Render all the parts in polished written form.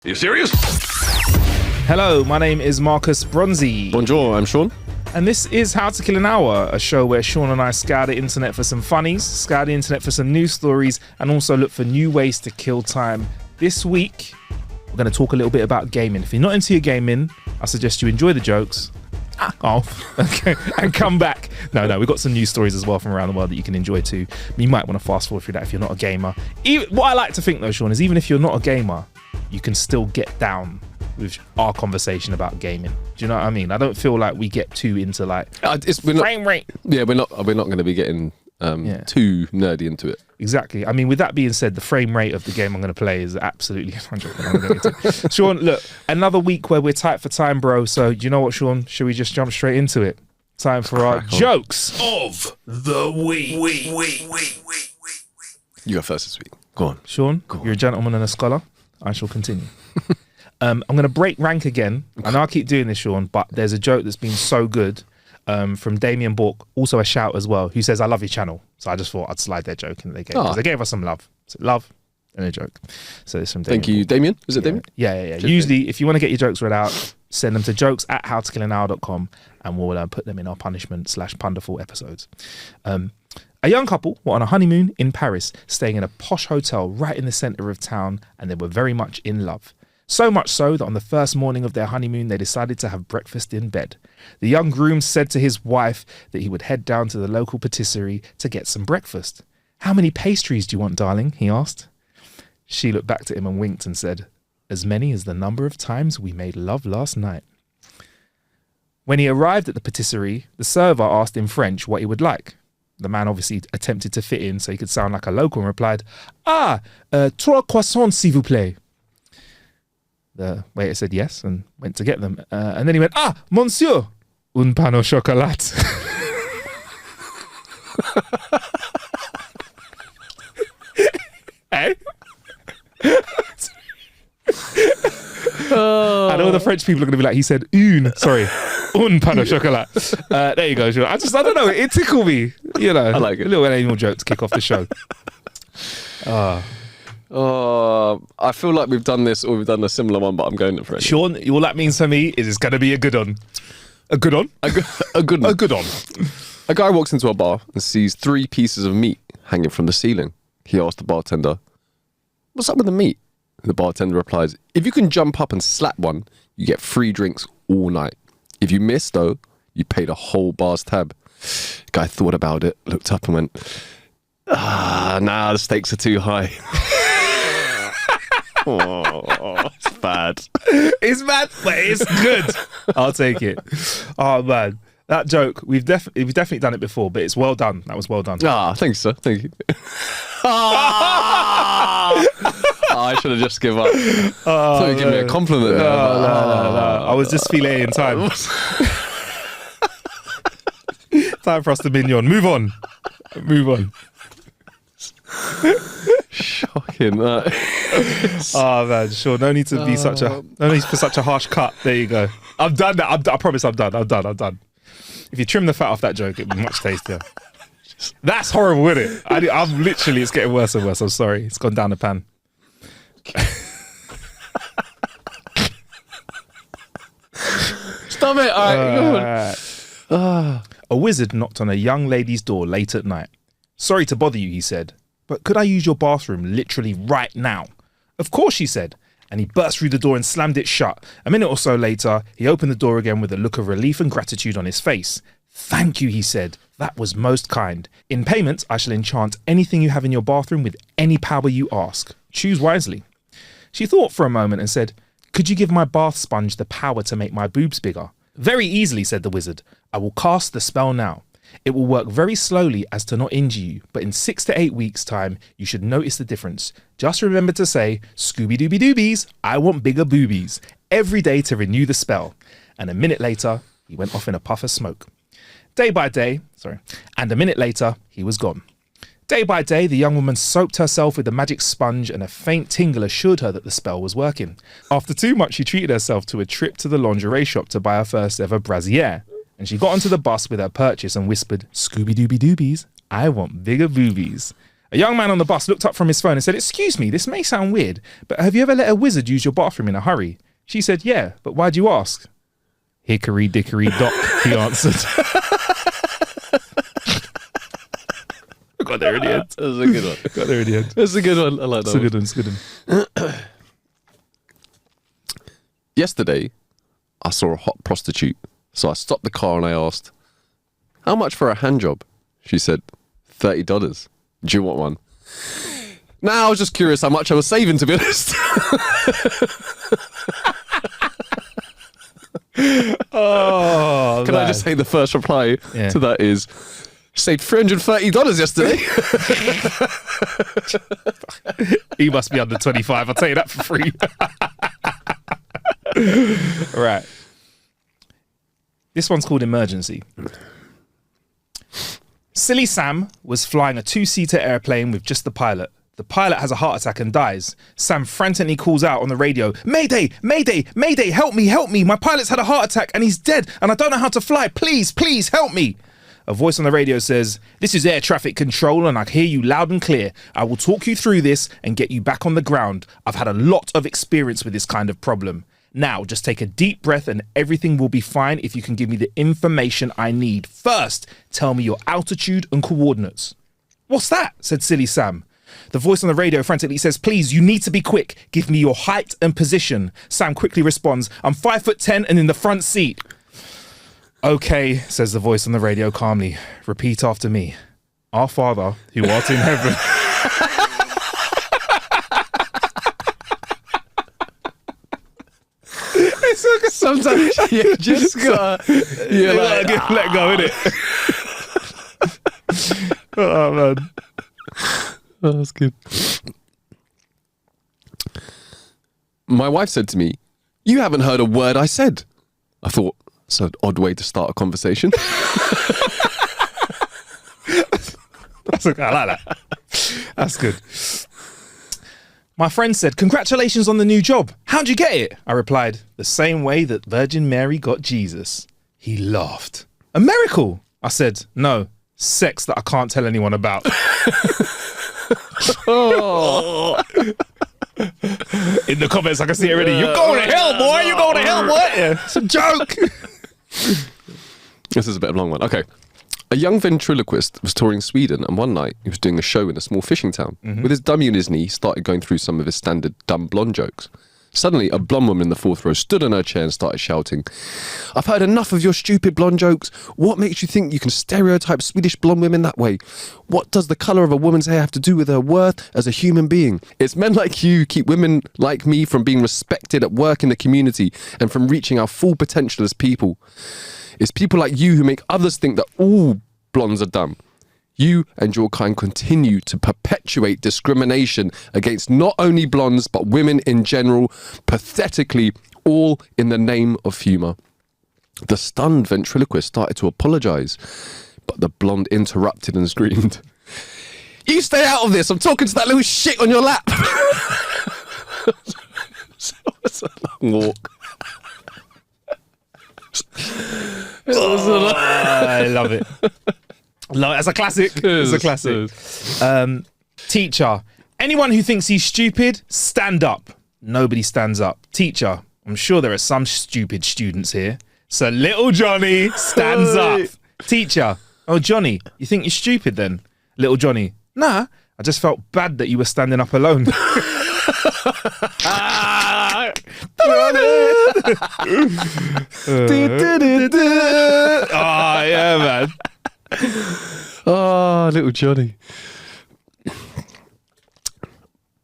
Are you serious? Hello, my name is Marcus Bronzy. Bonjour, I'm Sean. And this is How to Kill an Hour, a show where Sean and I scour the internet for some funnies, scour the internet for some news stories, and also look for new ways to kill time. This week, we're going to talk a little bit about gaming. If you're not into your gaming, I suggest you enjoy the jokes. Okay, and come back. No, we've got some news stories as well from around the world that you can enjoy too. You might want to fast forward through that if you're not a gamer. What I like to think though, Sean, is even if you're not a gamer, you can still get down with our conversation about gaming. Do you know what I mean? I don't feel like we get too into frame rate. Yeah, we're not going to be getting too nerdy into it. Exactly. I mean, with that being said, the frame rate of the game I'm going to play is absolutely 100%. Sean, look, another week where we're tight for time, bro. So, do you know what, Sean? Should we just jump straight into it? Time for our jokes of the week. You go first this week. Go on. Sean, you're a gentleman and a scholar. I shall continue. I'm going to break rank again. I know I keep doing this, Sean, but there's a joke that's been so good from Damien Bork, also a shout as well, who says, I love your channel. So I just thought I'd slide their joke in. They gave us some love. So love and a joke. So it's from Damien. Thank you, Damien. Is it Damien? Yeah. Usually, if you want to get your jokes read out, send them to jokes@howtokillanhour.com and we'll put them in our punishment/punderful episodes. A young couple were on a honeymoon in Paris, staying in a posh hotel right in the centre of town, and they were very much in love. So much so that on the first morning of their honeymoon, they decided to have breakfast in bed. The young groom said to his wife that he would head down to the local patisserie to get some breakfast. How many pastries do you want, darling? He asked. She looked back at him and winked and said, as many as the number of times we made love last night. When he arrived at the patisserie, the server asked in French what he would like. The man obviously attempted to fit in so he could sound like a local and replied, trois croissants, s'il vous plaît. The waiter said yes and went to get them. And then he went, monsieur, un pain au chocolat. Hey? And all the French people are going to be like, he said un pain au chocolat. There you go, Sean. I don't know, it tickled me. You know, I like it. A little animal joke to kick off the show. I feel like we've done this or we've done a similar one, but I'm going for it. Sean, all that means for me is it's going to be a good one. A good one? A good one. A guy walks into a bar and sees 3 pieces of meat hanging from the ceiling. He asks the bartender, what's up with the meat? The bartender replies, if you can jump up and slap one, you get free drinks all night. If you miss, though, you pay the whole bar's tab. Guy thought about it, looked up and went, the stakes are too high. It's bad. It's bad, but it's good. I'll take it. Oh, man. That joke, we've definitely done it before, but it's well done. That was well done. Thanks, sir. Thank you. I should have just given up. I thought you were giving me a compliment. No. I was just filleting time. Time for us to minion. Move on. Shocking. Oh man, sure. No need for such a harsh cut. There you go. I'm done. I promise I'm done. If you trim the fat off that joke, it'd be much tastier. That's horrible, isn't it? I'm literally, it's getting worse and worse. I'm sorry. It's gone down the pan. Stop it. All right. A wizard knocked on a young lady's door late at night. Sorry to bother you, he said, but could I use your bathroom literally right now? Of course, she said. And he burst through the door and slammed it shut. A minute or so later, he opened the door again with a look of relief and gratitude on his face. Thank you, he said. That was most kind. In payment, I shall enchant anything you have in your bathroom with any power you ask. Choose wisely. She thought for a moment and said, could you give my bath sponge the power to make my boobs bigger? Very easily, said the wizard. I will cast the spell now. It will work very slowly as to not injure you, but in 6 to 8 weeks' time, you should notice the difference. Just remember to say, Scooby-Dooby-Doobies, I want bigger boobies, every day to renew the spell. And a minute later, he went off in a puff of smoke. And a minute later, he was gone. Day by day, the young woman soaped herself with the magic sponge and a faint tingle assured her that the spell was working. After 2 months, she treated herself to a trip to the lingerie shop to buy her first ever brassiere. And she got onto the bus with her purchase and whispered, Scooby-Dooby-Doobies, I want bigger boobies. A young man on the bus looked up from his phone and said, "Excuse me, this may sound weird, but have you ever let a wizard use your bathroom in a hurry?" She said, "Yeah, but why'd you ask?" "Hickory dickory dock," he answered. Got there in the end. That was a good one. Got there in the end. That's a good one. I like that. It's a good one. It's a good one. Yesterday, I saw a hot prostitute, so I stopped the car and I asked, "How much for a hand job?" She said, $30. Do you want one? Nah, I was just curious how much I was saving, to be honest. Oh, Can I just say the first reply to that is, saved $330 yesterday. He must be under 25. I'll tell you that for free. Right. This one's called Emergency. Silly Sam was flying a 2-seater airplane with just the pilot. The pilot has a heart attack and dies. Sam frantically calls out on the radio, "Mayday, mayday, mayday, help me, help me. My pilot's had a heart attack and he's dead and I don't know how to fly. Please, please help me." A voice on the radio says, "This is air traffic control and I hear you loud and clear. I will talk you through this and get you back on the ground. I've had a lot of experience with this kind of problem. Now, just take a deep breath and everything will be fine if you can give me the information I need. First, tell me your altitude and coordinates." "What's that?" said Silly Sam. The voice on the radio frantically says, "Please, you need to be quick. Give me your height and position." Sam quickly responds, "I'm 5'10" and in the front seat." "Okay," says the voice on the radio calmly. "Repeat after me. Our Father, who art in heaven." Sometimes you just gotta, let go, innit? Oh, man. Oh, that's good. My wife said to me, "You haven't heard a word I said." I thought, it's an odd way to start a conversation. That's okay, I like that. That's good. My friend said, "Congratulations on the new job. How'd you get it?" I replied, "The same way that Virgin Mary got Jesus." He laughed. "A miracle?" I said, "No, sex that I can't tell anyone about." Oh. In the comments, I can see it already. "You're going to hell, boy. You're going to hell, boy." Yeah, it's a joke. This is a bit of a long one. Okay. A young ventriloquist was touring Sweden, and one night he was doing a show in a small fishing town. With his dummy on his knee, he started going through some of his standard dumb blonde jokes. Suddenly, a blonde woman in the fourth row stood on her chair and started shouting, "I've heard enough of your stupid blonde jokes. What makes you think you can stereotype Swedish blonde women that way? What does the colour of a woman's hair have to do with her worth as a human being? It's men like you keep women like me from being respected at work in the community and from reaching our full potential as people. It's people like you who make others think that all blondes are dumb. You and your kind continue to perpetuate discrimination against not only blondes, but women in general, pathetically, all in the name of humour." The stunned ventriloquist started to apologise, but the blonde interrupted and screamed, "You stay out of this, I'm talking to that little shit on your lap." So it's a long walk. I love it. It's a classic. It's a classic. Teacher, anyone who thinks he's stupid, stand up. Nobody stands up. Teacher, I'm sure there are some stupid students here. So little Johnny stands up. Teacher, oh Johnny, you think you're stupid then? Little Johnny, nah, I just felt bad that you were standing up alone. Oh yeah, man. Oh, little Johnny.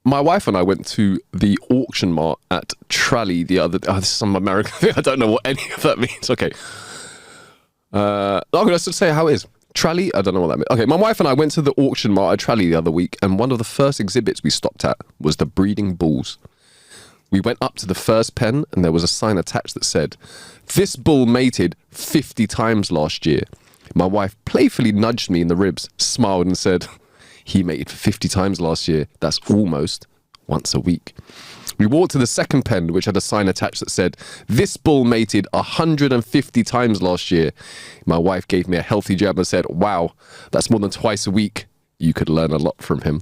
My wife and I went to the auction mart at Trally the other day. Oh, this is some American thing. I don't know what any of that means. Okay. I'm going to say how it is. Trally? I don't know what that means. Okay, my wife and I went to the auction mart at Trally the other week, and one of the first exhibits we stopped at was the breeding bulls. We went up to the first pen, and there was a sign attached that said, "This bull mated 50 times last year." My wife playfully nudged me in the ribs, smiled and said, "He mated 50 times last year. That's almost once a week." We walked to the second pen, which had a sign attached that said, "This bull mated 150 times last year." My wife gave me a healthy jab and said, "Wow, that's more than twice a week. you could learn a lot from him.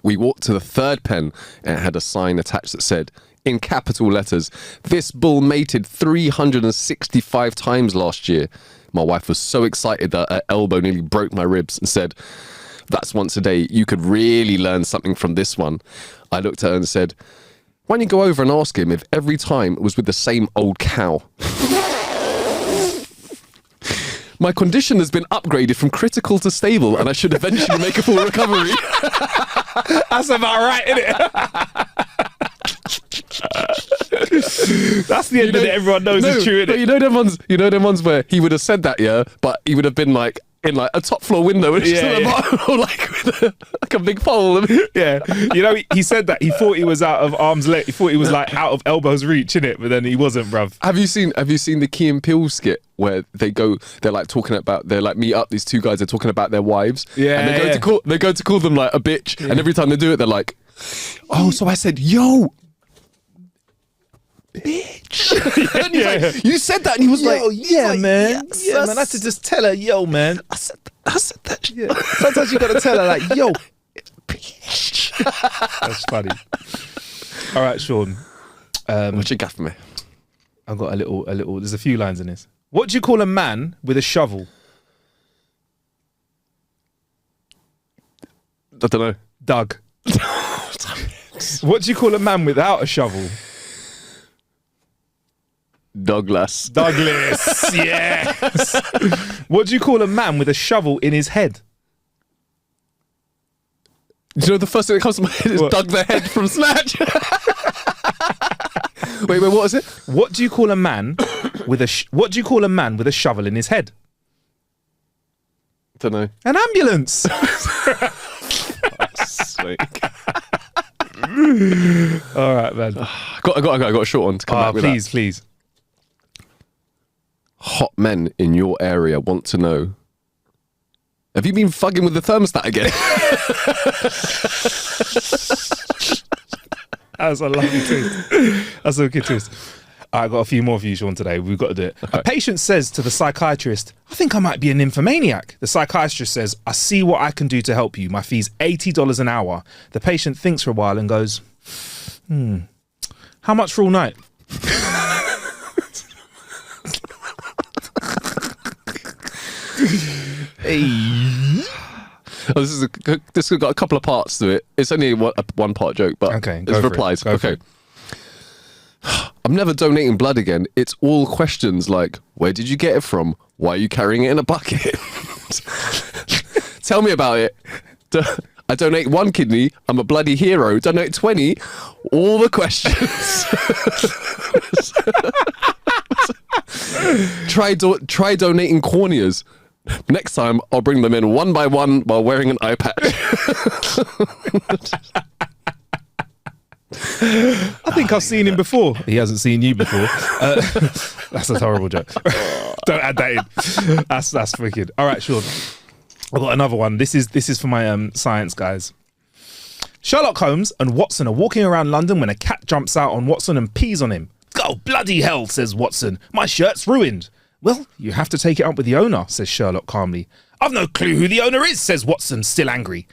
We walked to the third pen and it had a sign attached that said, in capital letters, "This bull mated 365 times last year." My wife was so excited that her elbow nearly broke my ribs and said, "That's once a day. You could really learn something from this one." I looked at her and said, "Why don't you go over and ask him if every time it was with the same old cow?" My condition has been upgraded from critical to stable and I should eventually make a full recovery. That's about right, isn't it? That's the end that everyone knows is true, isn't but it? you know them ones where he would have said that, yeah, but he would have been like in like a top floor window and just at the bottom, or like with like a big pole. Yeah, you know, he said that he thought he was out of arm's length. He thought he was like out of elbow's reach, innit? But then he wasn't, bruv. Have you seen the Key and Peele skit where they're like talking about, they're like meet up, these two guys are talking about their wives, and they go to call them like a bitch, and every time they do it, they're like, "Oh, so I said, yo, bitch." And he's like, "You said that," and he was like, "Yeah, man, yes, man." I had to just tell her, "Yo, man." I said that. Yeah. Sometimes you gotta tell her like, "Yo, bitch." That's funny. All right, Sean. What you got for me? I've got a little. There's a few lines in this. What do you call a man with a shovel? I don't know. Doug. What do you call a man without a shovel? Douglas. Douglas. Yes. What do you call a man with a shovel in his head? Do you know the first thing that comes to my head is What? Doug the Head from Snatch? Wait, what was it? What do you call a man with a What do you call a man with a shovel in his head? Don't know. An ambulance. Sweet. All right, man. I got a short one to come back with. Please. Hot men in your area want to know, have you been fucking with the thermostat again? That's a lovely twist. That's a good twist. I got a few more for you, Sean, today. We've got to do it. Okay. A patient says to the psychiatrist, "I think I might be a nymphomaniac." The psychiatrist says, "I see what I can do to help you. My fee's $80 an hour." The patient thinks for a while and goes, "How much for all night?" Oh, this has got a couple of parts to it. It's only a one part joke, but okay, it's replies. Okay. "I'm never donating blood again. It's all questions like, where did you get it from? Why are you carrying it in a bucket? Tell me about it. I donate 1 kidney. I'm a bloody hero. Donate 20. All the questions." Try donating corneas. Next time, I'll bring them in one by one while wearing an eye patch. I think I've seen him before. He hasn't seen you before. That's a horrible joke. Don't add that in. That's wicked. All right, Sean. I've got another one. This is for my science guys. Sherlock Holmes and Watson are walking around London when a cat jumps out on Watson and pees on him. "Oh, bloody hell," says Watson. "My shirt's ruined." "Well, you have to take it up with the owner," says Sherlock calmly. "I've no clue who the owner is," says Watson, still angry.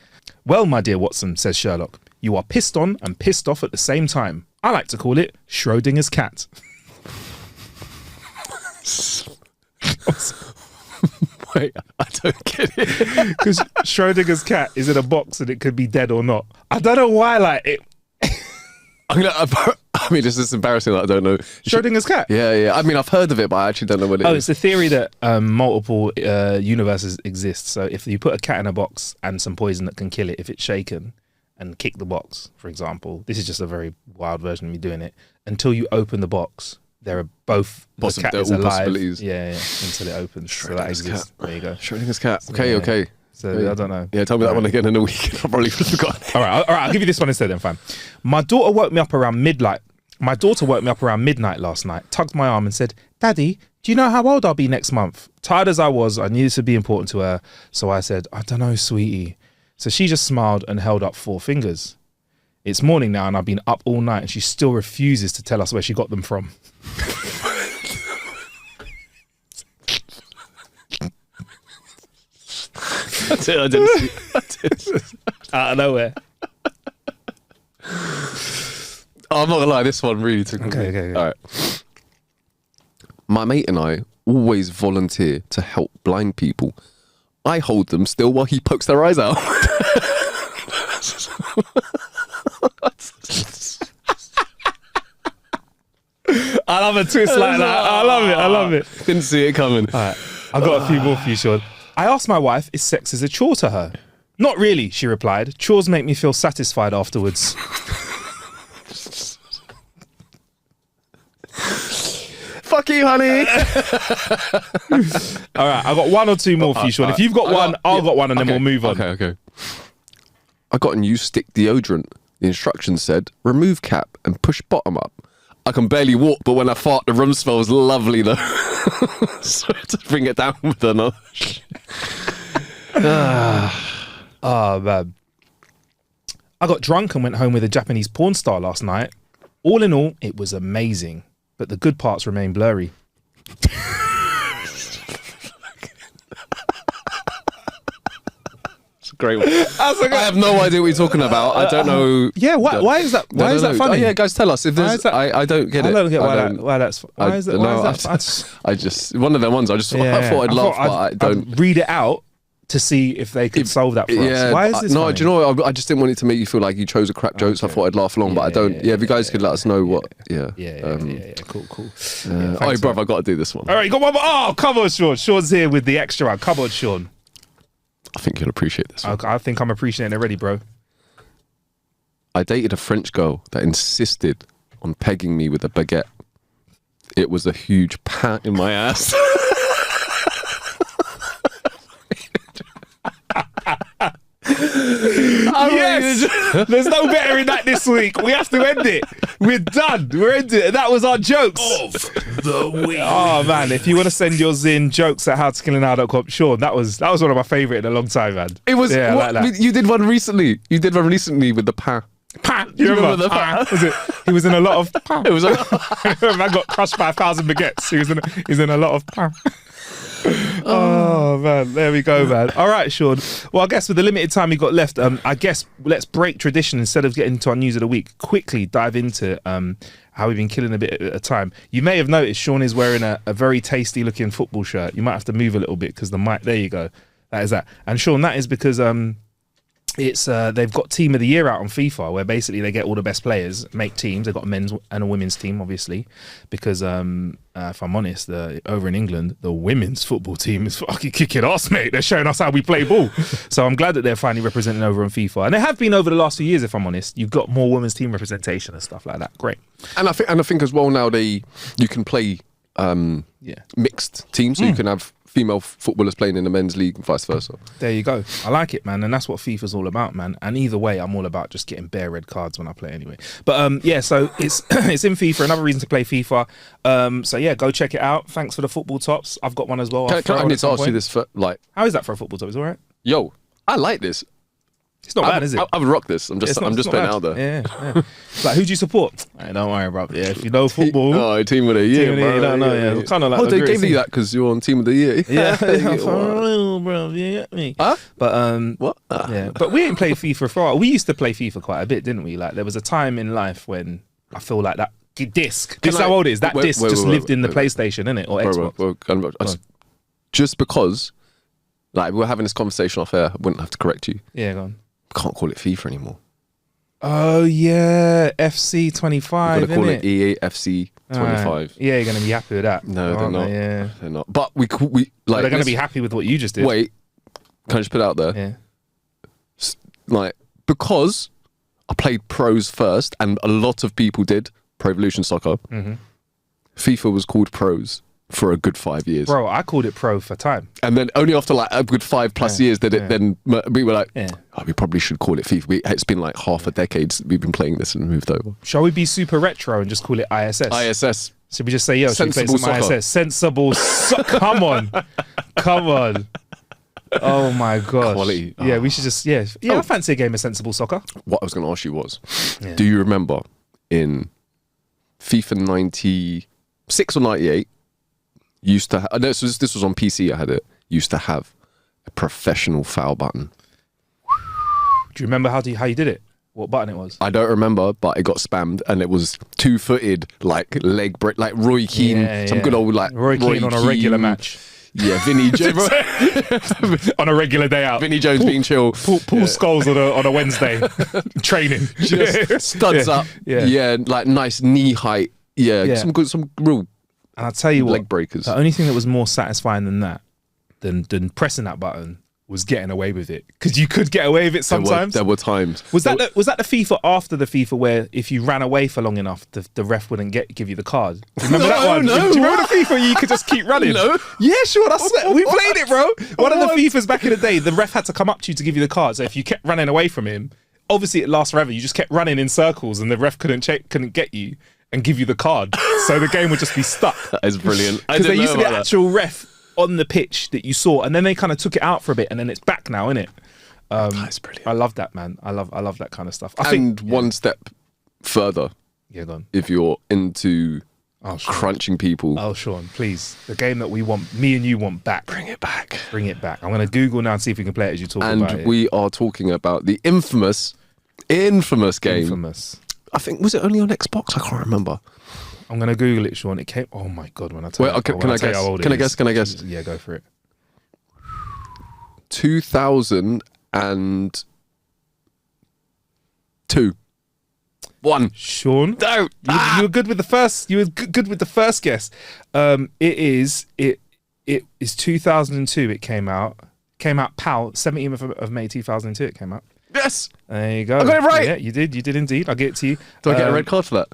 "Well, my dear Watson," says Sherlock, "you are pissed on and pissed off at the same time. I like to call it Schrodinger's cat." Wait, I don't get it. Because Schrodinger's cat is in a box and it could be dead or not. I don't know why, like it. I mean, this is embarrassing that I don't know. Schrodinger's cat? Yeah. I mean, I've heard of it, but I actually don't know what it is. It's a theory that multiple universes exist. So if you put a cat in a box and some poison that can kill it if it's shaken and kick the box, for example, this is just a very wild version of me doing it. Until you open the box, there are both the cat is alive. Yeah, until it opens. So that exists. Cat. There you go. Schrodinger's cat. Okay. So I don't know. Yeah, tell me that one again in a week. I've probably forgotten it. All right. I'll give you this one instead then, fine. My daughter woke me up around midnight last night, tugged my arm and said, "Daddy, do you know how old I'll be next month?" Tired as I was, I knew this would be important to her. So I said, "I don't know, sweetie." So she just smiled and held up 4 fingers. It's morning now and I've been up all night and she still refuses to tell us where she got them from. didn't see. I did. Out of nowhere. I'm not gonna lie, this one really took me. Okay. All right. My mate and I always volunteer to help blind people. I hold them still while he pokes their eyes out. I love a twist like that. I love it. Didn't see it coming. All right, I've got a few more for you, Sean. I asked my wife if sex is a chore to her. Not really, she replied. Chores make me feel satisfied afterwards. Fuck you, honey. All right, I've got one or two more for you, Sean. If you've got one, I'll got one, and then we'll move on. Okay. I got a new stick deodorant. The instructions said, remove cap and push bottom up. I can barely walk, but when I fart, the room smells lovely, though. So to bring it down with a notch. Oh, man. I got drunk and went home with a Japanese porn star last night. All in all, it was amazing, but the good parts remain blurry. Great one. I have no idea what you're talking about. I don't know. Yeah, why is that? Why is that funny? Oh, yeah, guys, tell us if there's. I don't get it. I don't get why that's. Why is that? I just one of them ones. I thought I'd laugh, but I don't. I'd read it out to see if they could solve that for us. Why is this? No, funny? do you know what? I just didn't want it to make you feel like you chose a crap joke, so I thought I'd laugh along, but I don't. Yeah, if you guys could let us know what. Yeah. Cool. Oh, bruv, I got to do this one. All right, you got one more. Oh, come on, Sean. Sean's here with the extra one. Come on, Sean. I think you'll appreciate this one. I think I'm appreciating it already, bro. I dated a French girl that insisted on pegging me with a baguette. It was a huge pat in my ass. Yes! There's no better in that this week. We have to end it. We're done. We're ending it. That was our jokes of the week. Oh, man. If you want to send yours in, jokes@howtokillanow.com. Sean, that was one of my favourite in a long time, man. It was. Yeah, like that. You did one recently. You did one recently with the pa. Pa. You remember the pa? Was it? He was in a lot of pa. It was. Man got crushed by 1,000 baguettes. He's in a lot of pa. Oh man, there we go, man. All right, Sean. Well, I guess with the limited time we got left, I guess let's break tradition. Instead of getting to our news of the week, quickly dive into how we've been killing a bit at a time. You may have noticed Sean is wearing a very tasty looking football shirt. You might have to move a little bit because the mic. There you go. That is that. And Sean, that is because it's they've got Team of the Year out on FIFA, where basically they get all the best players, make teams. They've got a men's and a women's team, obviously, because if I'm honest, over in England, the women's football team is fucking kicking ass, mate. They're showing us how we play ball. So I'm glad that they're finally representing over on FIFA, and they have been over the last few years. If I'm honest, you've got more women's team representation and stuff like that. Great. And I think as well now you can play mixed teams, so you can have female footballers playing in the men's league and vice versa. There you go. I like it, man. And that's what FIFA's all about, man. And either way, I'm all about just getting bare red cards when I play anyway. But so it's it's in FIFA, another reason to play FIFA. So yeah, go check it out. Thanks for the football tops. I've got one as well. I need to ask you this for how is that for a football top? Is it all right? Yo, I like this. It's not bad, is it? I would rock this. I'm just putting it out there. Yeah. Like, who do you support? Hey, don't worry, bro. Yeah, if you know football. Oh, Team of the Year, bro. You don't know, yeah. Kind of like. Oh, they gave you that because you're on Team of the Year. Yeah, for real, bro. You get me? Huh? But what? Yeah, but we didn't play FIFA for a while. We used to play FIFA quite a bit, didn't we? Like, there was a time in life when I feel like that disc. This is how old it is. That disc just lived in the PlayStation, innit, or Xbox. Just because, like, we were having this conversation off air, I wouldn't have to correct you. Yeah, go on. Can't call it FIFA anymore. Oh yeah, FC 25. You've got to call it EA FC 25. Yeah, you're going to be happy with that. No, they're not. Yeah, they're not. But we they're going to be happy with what you just did. Wait, can I just put it out there? Yeah. Like, because I played pros first, and a lot of people did Pro Evolution Soccer. Mm-hmm. FIFA was called pros for a good 5 years. Bro, I called it pro for time. And then only after like a good 5+ years did it then we were like, we probably should call it FIFA. It's been like half a decade since we've been playing this and moved over. Shall we be super retro and just call it ISS? ISS. Should we just say, should we play some soccer. ISS? Sensible Come on. Come on. Oh my gosh. Quality. Yeah, we should just, I fancy a game of sensible soccer. What I was going to ask you was, do you remember in FIFA 96 or 98, used to this was on PC, I had it, used to have a professional foul button. Do you remember how you did it? What button it was? I don't remember, but it got spammed, and it was 2-footed, like leg break, like Roy Keane, some good old like Roy Keane on a regular match. Yeah, Vinny Jones on a regular day out. Vinny Jones being chill. Paul Scholes on a Wednesday training, just studs up. Yeah, like nice knee height. Yeah, some real. And I'll tell you leg what, breakers. The only thing that was more satisfying than that, than pressing that button, was getting away with it, because you could get away with it sometimes. There were times. Was that the FIFA after the FIFA where if you ran away for long enough, the ref wouldn't give you the card? Do you remember that one? No, do you remember the FIFA where you could just keep running? No. Yeah, sure. We played it, bro. One of the FIFAs back in the day, the ref had to come up to you to give you the card. So if you kept running away from him, obviously it lasts forever. You just kept running in circles, and the ref couldn't get you and give you the card. So the game would just be stuck. That is brilliant. Because there used to be an actual ref on the pitch that you saw, and then they kind of took it out for a bit, and then it's back now, isn't it? That's brilliant. I love that, man. I love that kind of stuff. I think think one step further. Yeah, go on. If you're into crunching people. Oh, Sean, please. The game that we want, me and you want back. Bring it back. Bring it back. I'm going to Google now and see if we can play it as you talk about it. And we are talking about the infamous game. Infamous. I think, was it only on Xbox? I can't remember. I'm going to Google it, Sean. It came, oh my God, when I tell you. Can I guess? Can I guess? Yeah, go for it. 2002. One. Sean, No. You were good with the first. You were good with the first guess. It is 2002. It came out. PAL 17th of May 2002. It came out. Yes. There you go. I got it right. Yeah, you did. You did indeed. I'll get it to you. Do I get a red card for that?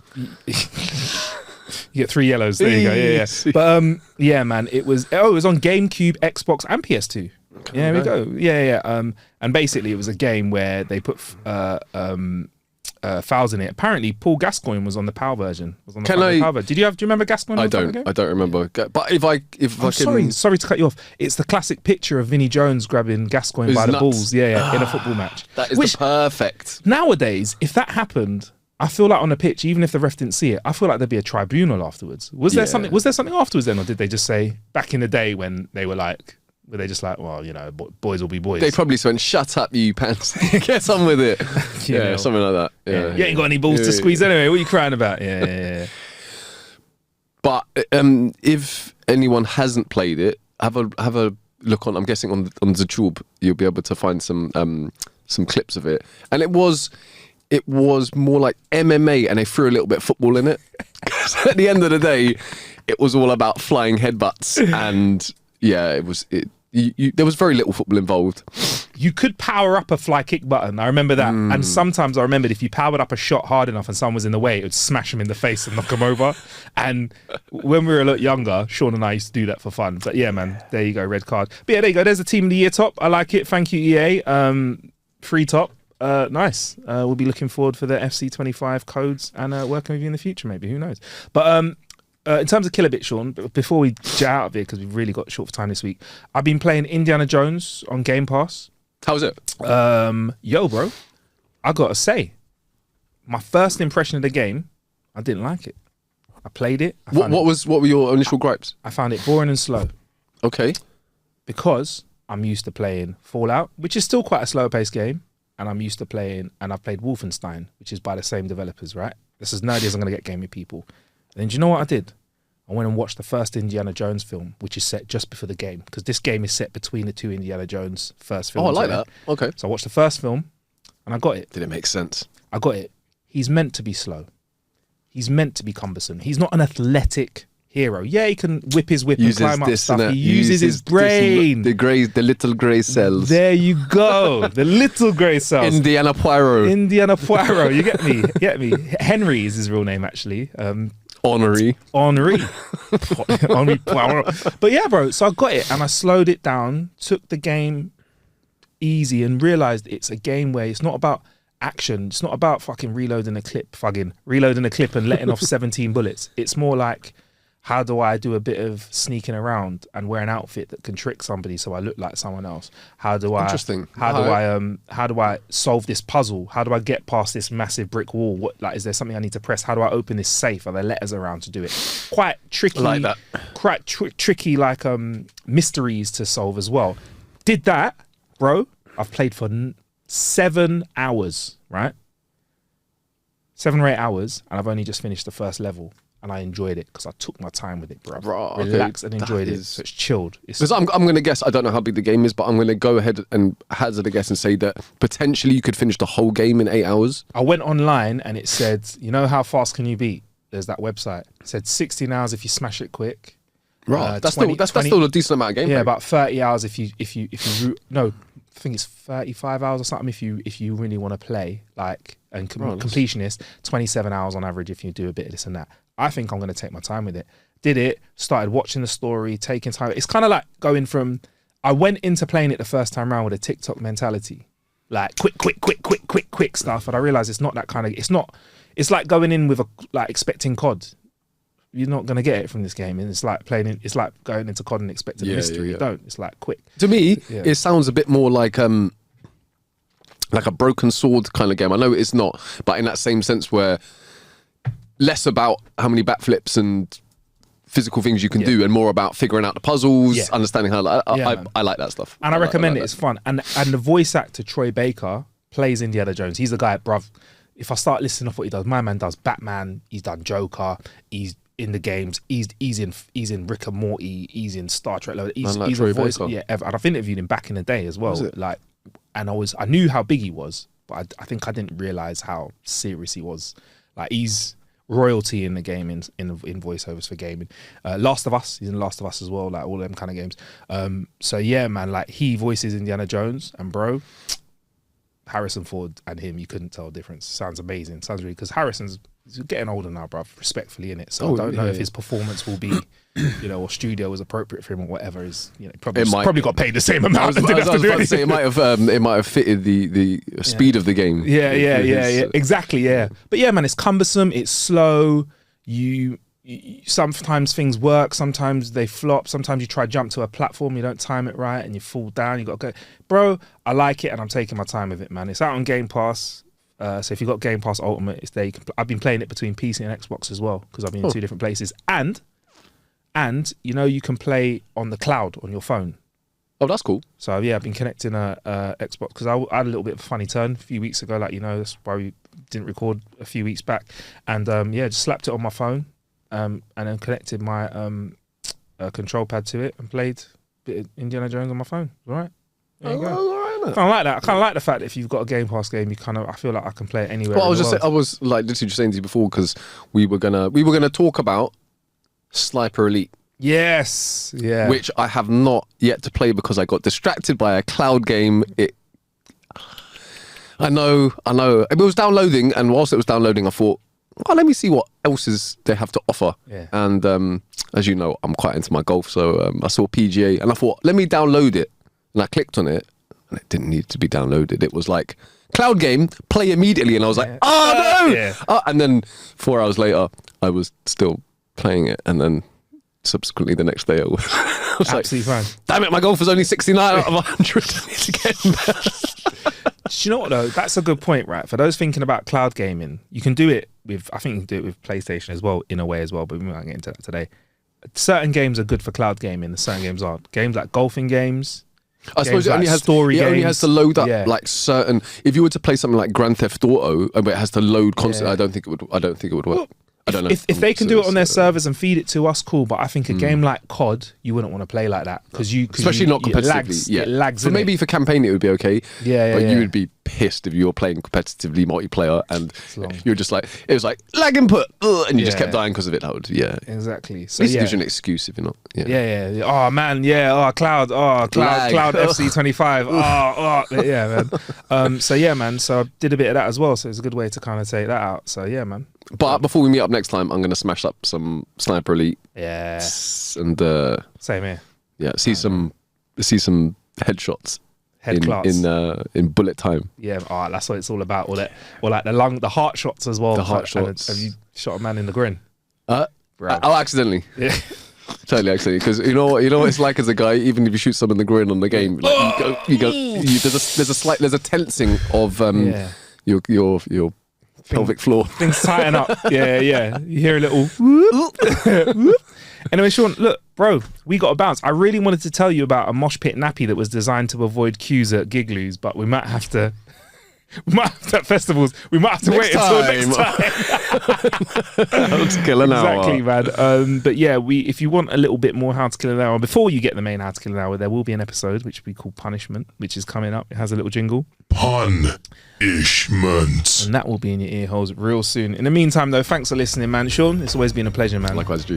You get 3 yellows. There you go. Yeah. But yeah, man. It was on GameCube, Xbox, and PS2. Okay, yeah, we go. Yeah. And basically, it was a game where they put fouls in it. Apparently, Paul Gascoigne was on the PAL version. PAL version. Do you remember Gascoigne? I don't remember. But if I can, sorry to cut you off. It's the classic picture of Vinnie Jones grabbing Gascoigne by the balls. Yeah, in a football match. That is perfect. Nowadays, if that happened, I feel like on the pitch, even if the ref didn't see it, I feel like there'd be a tribunal afterwards. Was there something afterwards then, or did they just say back in the day when they were like, were they just like, well, you know, boys will be boys? They probably went, shut up, you pants. Get on with it. Yeah, something like that. Yeah. You ain't got any balls to squeeze anyway. What are you crying about? Yeah. But if anyone hasn't played it, have a look on. I'm guessing on the tube, you'll be able to find some clips of it. And it was more like MMA, and they threw a little bit of football in it. At the end of the day, it was all about flying headbutts, and yeah, there was very little football involved. You could power up a fly kick button. I remember that. And sometimes I remembered if you powered up a shot hard enough and someone was in the way, it would smash them in the face and knock them over. And when we were a lot younger, Sean and I used to do that for fun. But yeah, man, there you go, red card. But yeah, there you go. There's the Team of the Year top. I like it. Thank you, EA. Free top. Nice. We'll be looking forward for the FC25 codes and working with you in the future, maybe. Who knows? But in terms of Kilobit, Sean, before we jet out of here, because we've really got short for time this week, I've been playing Indiana Jones on Game Pass. How's it? Yo, bro, I gotta say, my first impression of the game, I didn't like it. I played it. What were your initial gripes? I found it boring and slow. Okay. Because I'm used to playing Fallout, which is still quite a slower paced game, and I'm used to playing, and I've played Wolfenstein, which is by the same developers, right? This is nerdy as I'm gonna get gaming people. And then do you know what I did? I went and watched the first Indiana Jones film, which is set just before the game, because this game is set between the two Indiana Jones first films. Oh, I like that. Okay. So I watched the first film, and I got it. Did it make sense? I got it. He's meant to be slow. He's meant to be cumbersome. He's not an athletic hero. Yeah, he can whip his whip and climb up stuff. He uses his brain. The little grey cells. There you go. The little grey cells. Indiana Poirot. You get me? Henry is his real name, actually. Henri Poirot. But yeah, bro, so I got it and I slowed it down, took the game easy and realised it's a game where it's not about action. It's not about fucking reloading a clip and letting off 17 bullets. It's more like, how do I do a bit of sneaking around and wear an outfit that can trick somebody so I look like someone else? How do I solve this puzzle? How do I get past this massive brick wall? Is there something I need to press? How do I open this safe? Are there letters around to do it? Quite tricky. Like that. Quite tricky, mysteries to solve as well. Did that, bro. I've played for 7 hours, right? 7 or 8 hours, and I've only just finished the first level. And I enjoyed it because I took my time with it, bro. Relaxed and enjoyed it. So it's chilled. Because I'm going to guess, I don't know how big the game is, but I'm going to go ahead and hazard a guess and say that potentially you could finish the whole game in 8 hours. I went online and it said, you know how fast can you beat? There's that website. It said 16 hours if you smash it quick. Right. That's still a decent amount of gameplay. Yeah, about 30 hours if you no, I think it's 35 hours or something if you really want to play, like, and completionist, 27 hours on average if you do a bit of this and that. I think I'm going to take my time with it. Did it, started watching the story, taking time. It's kind of like going from, I went into playing it the first time around with a TikTok mentality. Like quick stuff. And I realized it's not that kind of, it's like going in with expecting COD. You're not going to get it from this game. And it's like it's like going into COD and expecting a mystery. You don't. It's like quick. To me, it sounds a bit more like a broken sword kind of game. I know it's not, but in that same sense where less about how many backflips and physical things you can do and more about figuring out the puzzles, understanding how I like that stuff. And I recommend it. It's fun. And the voice actor Troy Baker plays Indiana Jones. He's the guy, bruv. If I start listing off what he does, my man does Batman, he's done Joker, he's in the games, he's in Rick and Morty, he's in Star Trek. He's a voice. Yeah, and I've interviewed him back in the day as well. Like, and I knew how big he was, but I think I didn't realize how serious he was. Like, he's royalty in the game in voiceovers for gaming. Last of Us, he's in Last of Us as well, like all them kind of games. So yeah, man, like he voices Indiana Jones, and bro, Harrison Ford and him, you couldn't tell the difference. Sounds amazing. Sounds really, because Harrison's getting older now, bruv, respectfully in it. So I don't know if his performance will be, or studio was appropriate for him or whatever. Is probably got paid the same amount. I was about to say it might have fitted the speed of the game. Yeah, exactly. Yeah, but yeah, man, it's cumbersome. It's slow. You sometimes things work, sometimes they flop. Sometimes you try to jump to a platform, you don't time it right, and you fall down. You got to go, bro. I like it, and I'm taking my time with it, man. It's out on Game Pass. So if you've got Game Pass Ultimate, it's there. I've been playing it between PC and Xbox as well, because I've been in 2 different places. And you can play on the cloud on your phone. Oh, that's cool. So yeah, I've been connecting a Xbox, because I had a little bit of a funny turn a few weeks ago. Like, that's why we didn't record a few weeks back. And just slapped it on my phone, and then connected my control pad to it and played a bit of Indiana Jones on my phone. All right. There you go. I kind of like that. I kind of like the fact that if you've got a Game Pass game, I feel like I can play it anywhere. Well, I was like literally just saying to you before, because we were gonna talk about Sniper Elite. Yes, yeah. Which I have not yet to play because I got distracted by a cloud game. I know. It was downloading, and whilst it was downloading, I thought, oh, let me see what else they have to offer. Yeah. And as you know, I'm quite into my golf, so I saw PGA, and I thought, let me download it. And I clicked on it, and it didn't need to be downloaded. It was like, cloud game, play immediately. And I was like, oh no! Yeah. And then 4 hours later, I was still playing it. And then subsequently the next day, I was absolutely fine. Damn it, my golf was only 69 out of 100. I need to get in there. Do you know what though? That's a good point, right? For those thinking about cloud gaming, you can do it with, I think you can do it with PlayStation as well, in a way as well, but we might get into that today. Certain games are good for cloud gaming, and certain games aren't. Games like golfing games, I suppose it only has to load up like certain. If you were to play something like Grand Theft Auto, but it has to load constantly, I don't think it would work. Well, I don't know. If they can do it on their servers and feed it to us, cool. But I think a game like COD, you wouldn't want to play like that, because especially not competitively. It lags. So maybe for campaign it would be okay. But you would be pissed if you were playing competitively multiplayer and you were just like, it was like lag input, and you just kept dying because of it. That would exactly. So at least it gives you an excuse if you're not. Oh man, cloud FC25. Man. So yeah, man. So I did a bit of that as well. So it's a good way to kind of take that out. So yeah, man. But before we meet up next time, I'm going to smash up some Sniper Elite. Yeah. And same here. Yeah, see some headshots. In bullet time. Yeah, that's what it's all about. Or like the heart shots as well. The heart shots. Have you shot a man in the grin? Accidentally. Yeah. Totally accidentally, because you know what it's like as a guy. Even if you shoot someone in the grin on the game, like there's a tensing of your pelvic floor. Things tighten up. Yeah. You hear a little whoop. Anyway, Sean, look, Bro, we got to bounce. I really wanted to tell you about a mosh pit nappy that was designed to avoid queues at Gigloos, but we might have to. At festivals, we might have to wait until next time. How to Kill an Hour. Exactly, man. But yeah, if you want a little bit more How to Kill an Hour before you get the main How to Kill an Hour, there will be an episode which will be called Punishment, which is coming up. It has a little jingle. Punishment. And that will be in your ear holes real soon. In the meantime, though, thanks for listening, man. Sean, it's always been a pleasure, man. Likewise, Drew.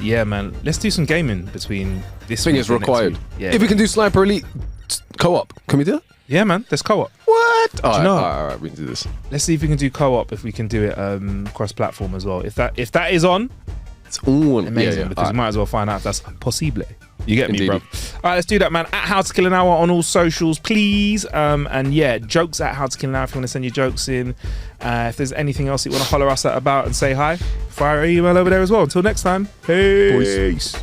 Yeah, man. Let's do some gaming between this Thing week is and next required. week. Yeah. If we can do Sniper Elite co-op, can we do it? Yeah, man. Let's co-op. What? All know? right, we can do this. Let's see if we can do co-op. If we can do it cross-platform as well. If that is on, It's all amazing, because you might as well find out if that's possible. You get me, Indeed. bro. All right, let's do that, man. At How to Kill an Hour on all socials, please. And yeah, jokes at How to Kill an Hour if you want to send your jokes in. If there's anything else you want to holler us at about and say hi, fire an email over there as well. Until next time, peace.